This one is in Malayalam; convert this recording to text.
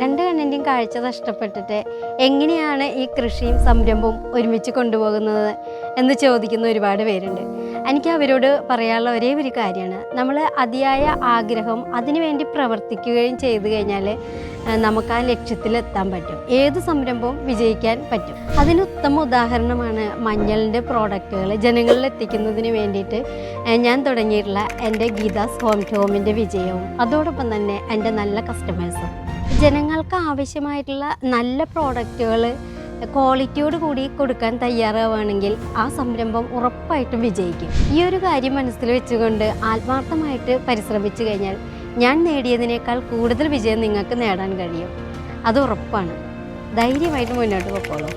രണ്ട് കണ്ണിൻ്റെയും കാഴ്ച നഷ്ടപ്പെട്ടിട്ട് എങ്ങനെയാണ് ഈ കൃഷിയും സംരംഭവും ഒരുമിച്ച് കൊണ്ടുപോകുന്നത് എന്ന് ചോദിക്കുന്ന ഒരുപാട് പേരുണ്ട്. എനിക്ക് അവരോട് പറയാനുള്ള ഒരേ ഒരു കാര്യമാണ്, നമ്മൾ അതിയായ ആഗ്രഹം അതിനുവേണ്ടി പ്രവർത്തിക്കുകയും ചെയ്തു കഴിഞ്ഞാൽ നമുക്ക് ആ ലക്ഷ്യത്തിലെത്താൻ പറ്റും. ഏത് സംരംഭവും വിജയിക്കാൻ പറ്റും. അതിന് ഉത്തമ ഉദാഹരണമാണ് മഞ്ഞളിൻ്റെ പ്രോഡക്റ്റുകൾ ജനങ്ങളിൽ എത്തിക്കുന്നതിന് വേണ്ടിയിട്ട് ഞാൻ തുടങ്ങിയിട്ടുള്ള എൻ്റെ ഗീതാസ് ഹോം ടു ഹോമിൻ്റെ വിജയവും അതോടൊപ്പം തന്നെ എൻ്റെ നല്ല കസ്റ്റമേഴ്സും. ജനങ്ങൾക്ക് ആവശ്യമായിട്ടുള്ള നല്ല പ്രോഡക്റ്റുകൾ ക്വാളിറ്റിയോട് കൂടി കൊടുക്കാൻ തയ്യാറാവുകയാണെങ്കിൽ ആ സംരംഭം ഉറപ്പായിട്ടും വിജയിക്കും. ഈ ഒരു കാര്യം മനസ്സിൽ വെച്ചുകൊണ്ട് ആത്മാർത്ഥമായിട്ട് പരിശ്രമിച്ചു കഴിഞ്ഞാൽ ഞാൻ നേടിയതിനേക്കാൾ കൂടുതൽ വിജയം നിങ്ങൾക്ക് നേടാൻ കഴിയും. അത് ഉറപ്പാണ്. ധൈര്യമായിട്ട് മുന്നോട്ട് പോയിക്കോളൂ.